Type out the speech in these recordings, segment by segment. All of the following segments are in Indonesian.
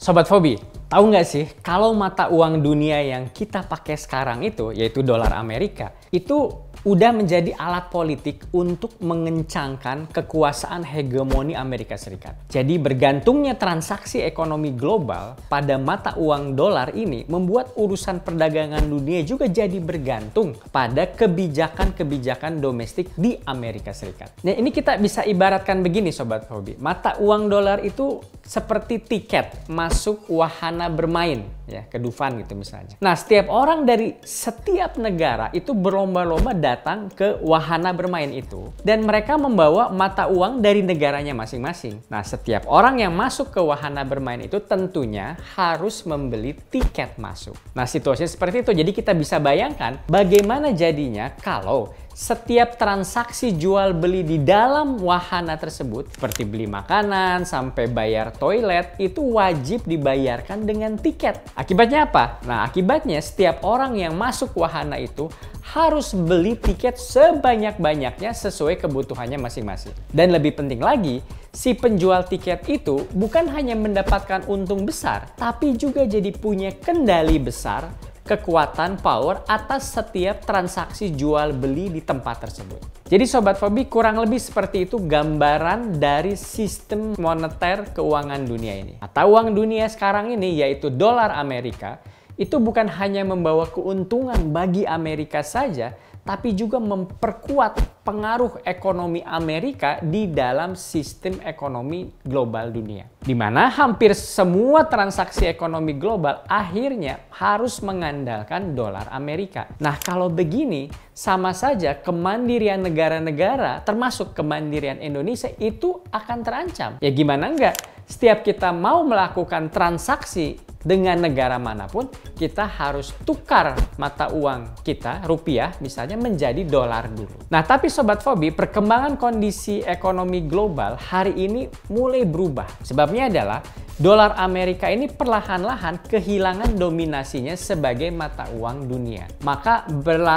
Sobat Fobi, tahu nggak sih kalau mata uang dunia yang kita pakai sekarang itu, yaitu dolar Amerika, itu udah menjadi alat politik untuk mengencangkan kekuasaan hegemoni Amerika Serikat. Jadi bergantungnya transaksi ekonomi global pada mata uang dolar ini membuat urusan perdagangan dunia juga jadi bergantung pada kebijakan-kebijakan domestik di Amerika Serikat. Nah, ini kita bisa ibaratkan begini Sobat Fobi. Mata uang dolar itu seperti tiket masuk wahana bermain ya ke Dufan gitu misalnya. Nah, setiap orang dari setiap negara itu berlomba-lomba datang ke wahana bermain itu dan mereka membawa mata uang dari negaranya masing-masing. Nah, setiap orang yang masuk ke wahana bermain itu tentunya harus membeli tiket masuk. Nah, situasinya seperti itu. Jadi kita bisa bayangkan bagaimana jadinya kalau setiap transaksi jual beli di dalam wahana tersebut, seperti beli makanan sampai bayar toilet, itu wajib dibayarkan dengan tiket. Akibatnya apa? Nah, akibatnya setiap orang yang masuk wahana itu harus beli tiket sebanyak-banyaknya sesuai kebutuhannya masing-masing. Dan lebih penting lagi, si penjual tiket itu bukan hanya mendapatkan untung besar, tapi juga jadi punya kendali besar, kekuatan power atas setiap transaksi jual beli di tempat tersebut. Jadi Sobat Fobi, kurang lebih seperti itu gambaran dari sistem moneter keuangan dunia ini. Mata uang dunia sekarang ini yaitu dolar Amerika itu bukan hanya membawa keuntungan bagi Amerika saja, tapi juga memperkuat pengaruh ekonomi Amerika di dalam sistem ekonomi global dunia. Di mana hampir semua transaksi ekonomi global akhirnya harus mengandalkan dolar Amerika. Nah, kalau begini, sama saja kemandirian negara-negara, termasuk kemandirian Indonesia, itu akan terancam. Ya gimana enggak? Setiap kita mau melakukan transaksi dengan negara manapun, kita harus tukar mata uang kita, rupiah misalnya, menjadi dolar dulu. Nah, tapi Sobat Fobi, perkembangan kondisi ekonomi global hari ini mulai berubah. Sebabnya adalah dolar Amerika ini perlahan-lahan kehilangan dominasinya sebagai mata uang dunia. Maka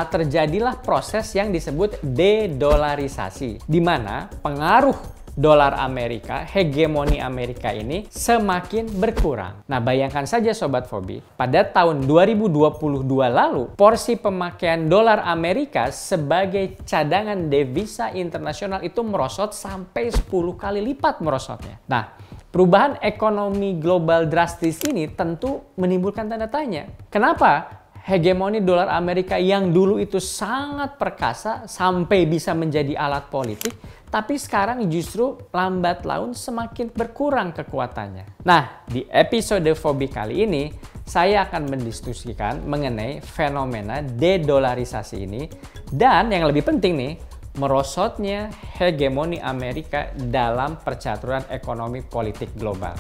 terjadilah proses yang disebut dedolarisasi, di mana pengaruh dolar Amerika, hegemoni Amerika ini semakin berkurang. Nah, bayangkan saja Sobat Fobi, pada tahun 2022 lalu, porsi pemakaian dolar Amerika sebagai cadangan devisa internasional itu merosot sampai 10 kali lipat merosotnya. Nah, perubahan ekonomi global drastis ini tentu menimbulkan tanda tanya. Kenapa hegemoni dolar Amerika yang dulu itu sangat perkasa sampai bisa menjadi alat politik, tapi sekarang justru lambat laun semakin berkurang kekuatannya? Nah, di episode Fobi kali ini, saya akan mendiskusikan mengenai fenomena dedolarisasi ini, dan yang lebih penting nih, merosotnya hegemoni Amerika dalam percaturan ekonomi politik global.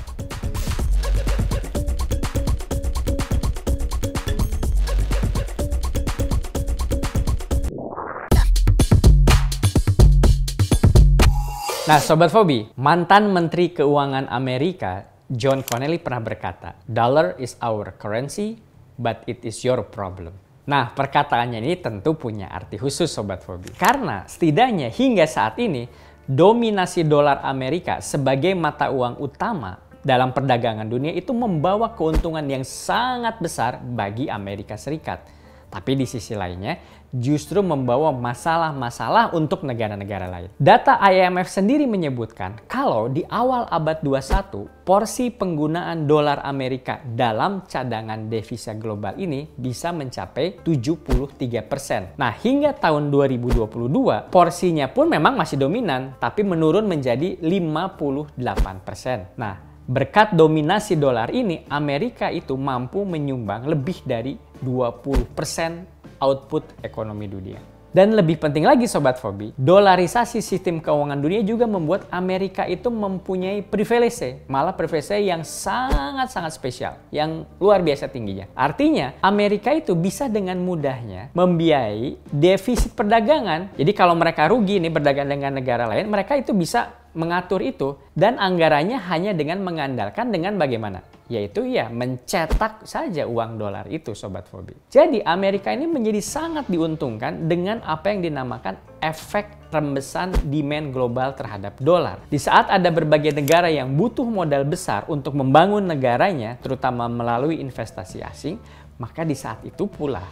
Nah, Sobat Fobi, mantan Menteri Keuangan Amerika, John Connally, pernah berkata, "Dollar is our currency, but it is your problem." Nah, perkataannya ini tentu punya arti khusus Sobat Fobi. Karena setidaknya hingga saat ini, dominasi dolar Amerika sebagai mata uang utama dalam perdagangan dunia itu membawa keuntungan yang sangat besar bagi Amerika Serikat. Tapi di sisi lainnya, justru membawa masalah-masalah untuk negara-negara lain. Data IMF sendiri menyebutkan kalau di awal abad 21, porsi penggunaan dolar Amerika dalam cadangan devisa global ini bisa mencapai 73%. Nah, hingga tahun 2022, porsinya pun memang masih dominan, tapi menurun menjadi 58%. Nah, berkat dominasi dolar ini, Amerika itu mampu menyumbang lebih dari 20% output ekonomi dunia. Dan lebih penting lagi Sobat Fobi, dolarisasi sistem keuangan dunia juga membuat Amerika itu mempunyai privilege, malah privilege yang sangat-sangat spesial, yang luar biasa tingginya. Artinya, Amerika itu bisa dengan mudahnya membiayai defisit perdagangan. Jadi kalau mereka rugi nih berdagang dengan negara lain, mereka itu bisa mengatur itu, dan anggarannya hanya dengan mengandalkan dengan bagaimana? yaitu ya mencetak saja uang dolar itu, Sobat Fobi. Jadi Amerika ini menjadi sangat diuntungkan dengan apa yang dinamakan efek rembesan demand global terhadap dolar. Di saat ada berbagai negara yang butuh modal besar untuk membangun negaranya, terutama melalui investasi asing, maka di saat itu pula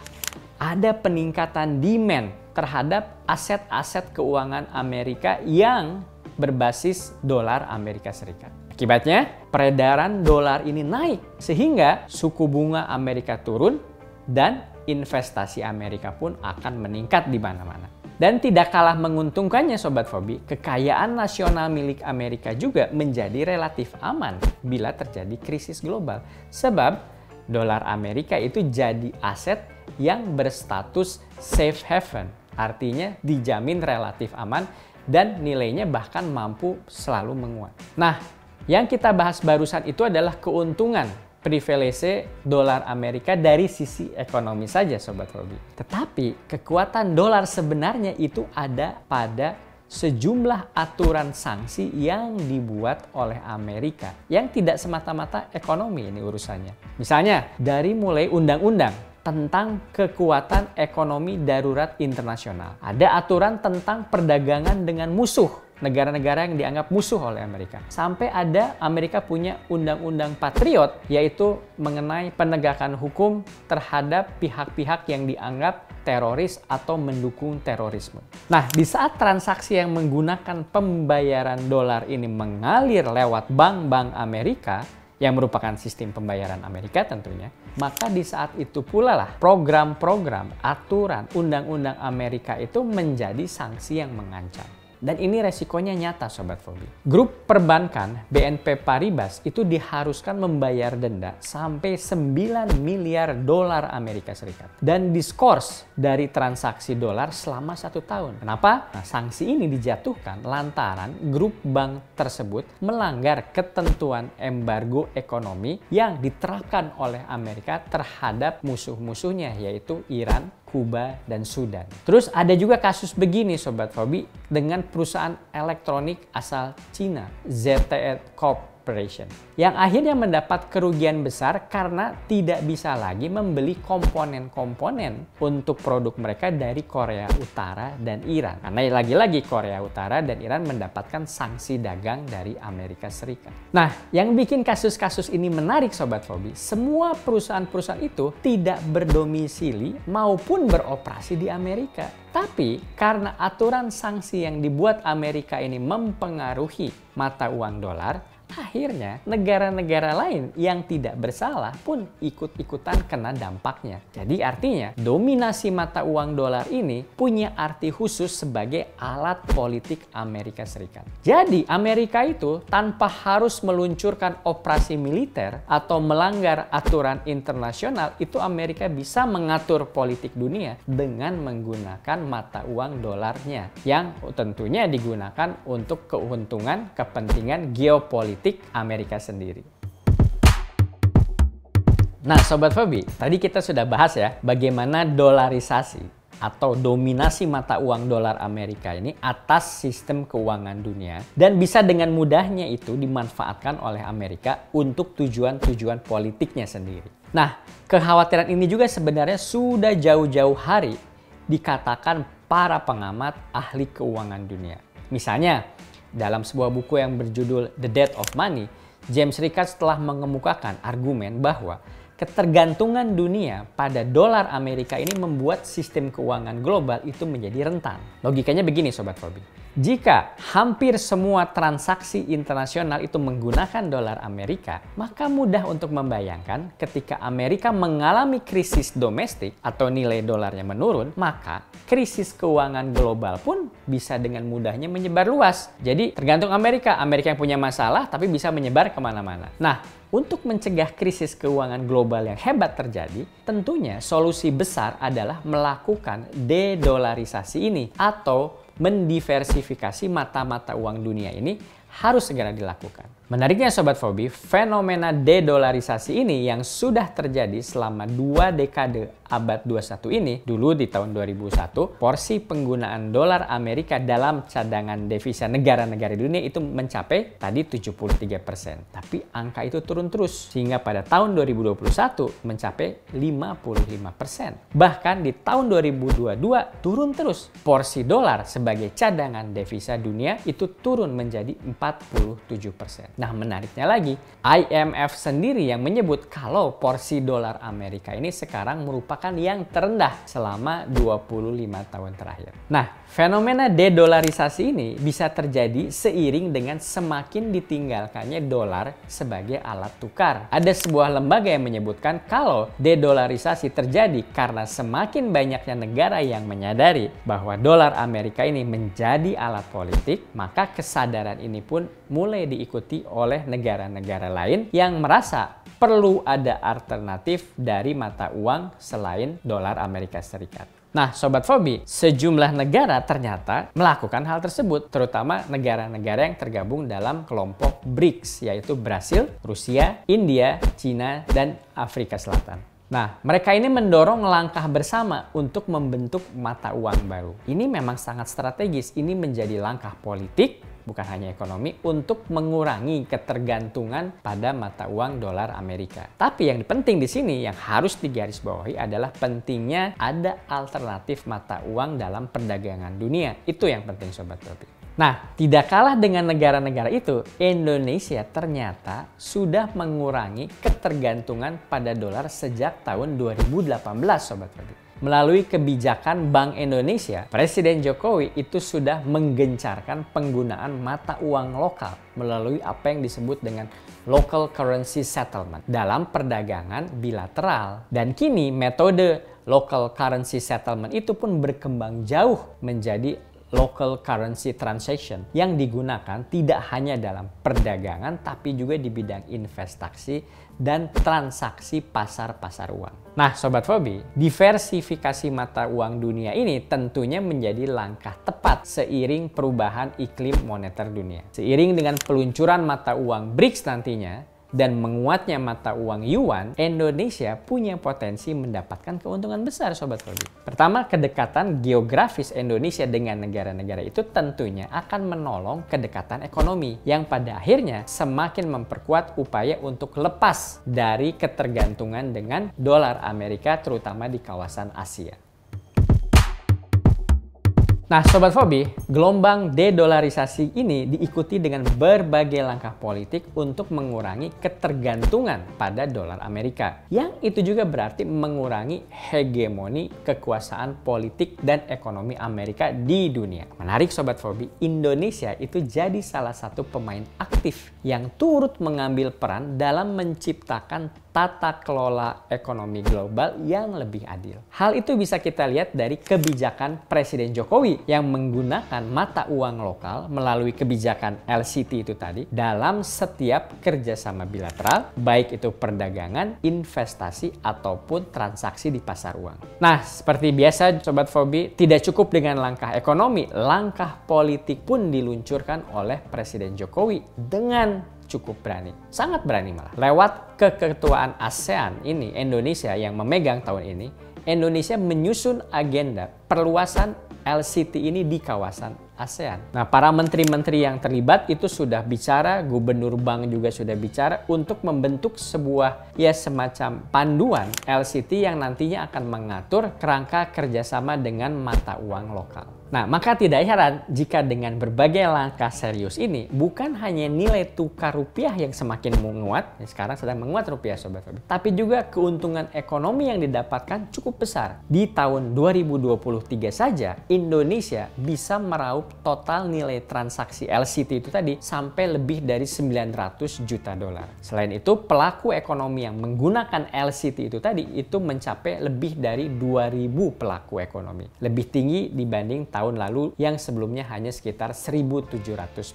ada peningkatan demand terhadap aset-aset keuangan Amerika yang berbasis dolar Amerika Serikat. Akibatnya, peredaran dolar ini naik sehingga suku bunga Amerika turun dan investasi Amerika pun akan meningkat di mana-mana. Dan tidak kalah menguntungkannya Sobat Fobi, kekayaan nasional milik Amerika juga menjadi relatif aman bila terjadi krisis global. Sebab dolar Amerika itu jadi aset yang berstatus safe haven, artinya dijamin relatif aman dan nilainya bahkan mampu selalu menguat. Nah, yang kita bahas barusan itu adalah keuntungan privilege dolar Amerika dari sisi ekonomi saja Sobat Fobi. Tetapi kekuatan dolar sebenarnya itu ada pada sejumlah aturan sanksi yang dibuat oleh Amerika yang tidak semata-mata ekonomi ini urusannya. Misalnya dari mulai undang-undang tentang kekuatan ekonomi darurat internasional. Ada aturan tentang perdagangan dengan musuh, negara-negara yang dianggap musuh oleh Amerika. Sampai ada Amerika punya undang-undang Patriot, yaitu mengenai penegakan hukum terhadap pihak-pihak yang dianggap teroris atau mendukung terorisme. Nah, di saat transaksi yang menggunakan pembayaran dolar ini mengalir lewat bank-bank Amerika, yang merupakan sistem pembayaran Amerika tentunya, maka di saat itu pula lah program-program, aturan, undang-undang Amerika itu menjadi sanksi yang mengancam. Dan ini resikonya nyata Sobat Fobi. Grup perbankan BNP Paribas itu diharuskan membayar denda sampai 9 miliar dolar Amerika Serikat. Dan diskors dari transaksi dolar selama 1 tahun. Kenapa? Nah, sanksi ini dijatuhkan lantaran grup bank tersebut melanggar ketentuan embargo ekonomi yang diterapkan oleh Amerika terhadap musuh-musuhnya, yaitu Iran, Kuba, dan Sudan. Terus ada juga kasus begini Sobat Fobi dengan perusahaan elektronik asal Cina, ZTE Corporation, yang akhirnya mendapat kerugian besar karena tidak bisa lagi membeli komponen-komponen untuk produk mereka dari Korea Utara dan Iran. Karena lagi-lagi Korea Utara dan Iran mendapatkan sanksi dagang dari Amerika Serikat. Nah, yang bikin kasus-kasus ini menarik Sobat Fobi, semua perusahaan-perusahaan itu tidak berdomisili maupun beroperasi di Amerika. Tapi karena aturan sanksi yang dibuat Amerika ini mempengaruhi mata uang dolar, akhirnya negara-negara lain yang tidak bersalah pun ikut-ikutan kena dampaknya. Jadi artinya dominasi mata uang dolar ini punya arti khusus sebagai alat politik Amerika Serikat. Jadi Amerika itu tanpa harus meluncurkan operasi militer atau melanggar aturan internasional, itu Amerika bisa mengatur politik dunia dengan menggunakan mata uang dolarnya yang tentunya digunakan untuk keuntungan kepentingan geopolitik Amerika sendiri. Nah Sobat Fobi, tadi kita sudah bahas ya bagaimana dolarisasi atau dominasi mata uang dolar Amerika ini atas sistem keuangan dunia dan bisa dengan mudahnya itu dimanfaatkan oleh Amerika untuk tujuan-tujuan politiknya sendiri. Nah, kekhawatiran ini juga sebenarnya sudah jauh-jauh hari dikatakan para pengamat ahli keuangan dunia. Misalnya, dalam sebuah buku yang berjudul The Death of Money, James Rickards telah mengemukakan argumen bahwa ketergantungan dunia pada dolar Amerika ini membuat sistem keuangan global itu menjadi rentan. Logikanya begini Sobat Fobi. Jika hampir semua transaksi internasional itu menggunakan dolar Amerika, maka mudah untuk membayangkan ketika Amerika mengalami krisis domestik atau nilai dolarnya menurun, maka krisis keuangan global pun bisa dengan mudahnya menyebar luas. Jadi tergantung Amerika yang punya masalah tapi bisa menyebar kemana-mana. Nah, untuk mencegah krisis keuangan global yang hebat terjadi, tentunya solusi besar adalah melakukan dedolarisasi ini atau mendiversifikasi mata-mata uang dunia ini harus segera dilakukan. Menariknya Sobat Fobi, fenomena dedolarisasi ini yang sudah terjadi selama 2 dekade abad 21 ini, dulu di tahun 2001, porsi penggunaan dolar Amerika dalam cadangan devisa negara-negara di dunia itu mencapai tadi 73%. Tapi angka itu turun terus, sehingga pada tahun 2021 mencapai 55%. Bahkan di tahun 2022 turun terus. Porsi dolar sebagai cadangan devisa dunia itu turun menjadi 47%. Nah, menariknya lagi, IMF sendiri yang menyebut kalau porsi dolar Amerika ini sekarang merupakan yang terendah selama 25 tahun terakhir. Nah, fenomena dedolarisasi ini bisa terjadi seiring dengan semakin ditinggalkannya dolar sebagai alat tukar. Ada sebuah lembaga yang menyebutkan kalau dedolarisasi terjadi karena semakin banyaknya negara yang menyadari bahwa dolar Amerika ini menjadi alat politik, maka kesadaran ini pun mulai diikuti oleh negara-negara lain yang merasa perlu ada alternatif dari mata uang selain dolar Amerika Serikat. Nah, Sobat Fobi, sejumlah negara ternyata melakukan hal tersebut, terutama negara-negara yang tergabung dalam kelompok BRICS, yaitu Brasil, Rusia, India, Cina, dan Afrika Selatan. Nah, mereka ini mendorong langkah bersama untuk membentuk mata uang baru. Ini memang sangat strategis, ini menjadi langkah politik, bukan hanya ekonomi, untuk mengurangi ketergantungan pada mata uang dolar Amerika. Tapi yang penting di sini yang harus digarisbawahi adalah pentingnya ada alternatif mata uang dalam perdagangan dunia. Itu yang penting Sobat Fobi. Nah, tidak kalah dengan negara-negara itu, Indonesia ternyata sudah mengurangi ketergantungan pada dolar sejak tahun 2018 Sobat Fobi. Melalui kebijakan Bank Indonesia, Presiden Jokowi itu sudah menggencarkan penggunaan mata uang lokal melalui apa yang disebut dengan local currency settlement dalam perdagangan bilateral. Dan kini metode local currency settlement itu pun berkembang jauh menjadi local currency transaction yang digunakan tidak hanya dalam perdagangan tapi juga di bidang investasi dan transaksi pasar-pasar uang. Nah, Sobat Fobi, diversifikasi mata uang dunia ini tentunya menjadi langkah tepat seiring perubahan iklim moneter dunia. Seiring dengan peluncuran mata uang BRICS nantinya, dan menguatnya mata uang yuan, Indonesia punya potensi mendapatkan keuntungan besar Sobat Fobi. Pertama, kedekatan geografis Indonesia dengan negara-negara itu tentunya akan menolong kedekatan ekonomi yang pada akhirnya semakin memperkuat upaya untuk lepas dari ketergantungan dengan dolar Amerika terutama di kawasan Asia. Nah, Sobat Fobi, gelombang dedolarisasi ini diikuti dengan berbagai langkah politik untuk mengurangi ketergantungan pada dolar Amerika. Yang itu juga berarti mengurangi hegemoni kekuasaan politik dan ekonomi Amerika di dunia. Menarik Sobat Fobi, Indonesia itu jadi salah satu pemain aktif yang turut mengambil peran dalam menciptakan tata kelola ekonomi global yang lebih adil. Hal itu bisa kita lihat dari kebijakan Presiden Jokowi yang menggunakan mata uang lokal melalui kebijakan LCT itu tadi dalam setiap kerjasama bilateral, baik itu perdagangan, investasi, ataupun transaksi di pasar uang. Nah, seperti biasa Sobat Fobi, tidak cukup dengan langkah ekonomi, langkah politik pun diluncurkan oleh Presiden Jokowi dengan cukup berani, sangat berani malah. Lewat keketuaan ASEAN ini, Indonesia yang memegang tahun ini, Indonesia menyusun agenda perluasan LCT ini di kawasan ASEAN. Nah, para menteri-menteri yang terlibat itu sudah bicara, gubernur bank juga sudah bicara untuk membentuk sebuah semacam panduan LCT yang nantinya akan mengatur kerangka kerjasama dengan mata uang lokal. Nah, maka tidak heran jika dengan berbagai langkah serius ini bukan hanya nilai tukar rupiah yang semakin menguat, sekarang sedang menguat rupiah Sobat Fobi, tapi juga keuntungan ekonomi yang didapatkan cukup besar. Di tahun 2023 saja, Indonesia bisa meraup total nilai transaksi LCT itu tadi sampai lebih dari 900 juta dolar. Selain itu, pelaku ekonomi yang menggunakan LCT itu tadi itu mencapai lebih dari 2.000 pelaku ekonomi. Lebih tinggi dibanding tahun lalu yang sebelumnya hanya sekitar 1.700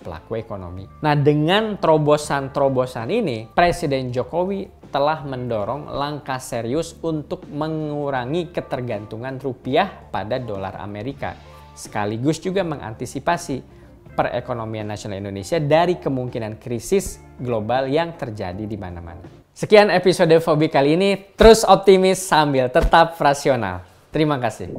pelaku ekonomi. Nah, dengan terobosan-terobosan ini, Presiden Jokowi telah mendorong langkah serius untuk mengurangi ketergantungan rupiah pada dolar Amerika, sekaligus juga mengantisipasi perekonomian nasional Indonesia dari kemungkinan krisis global yang terjadi di mana-mana. Sekian episode Fobi kali ini. Terus optimis sambil tetap rasional. Terima kasih.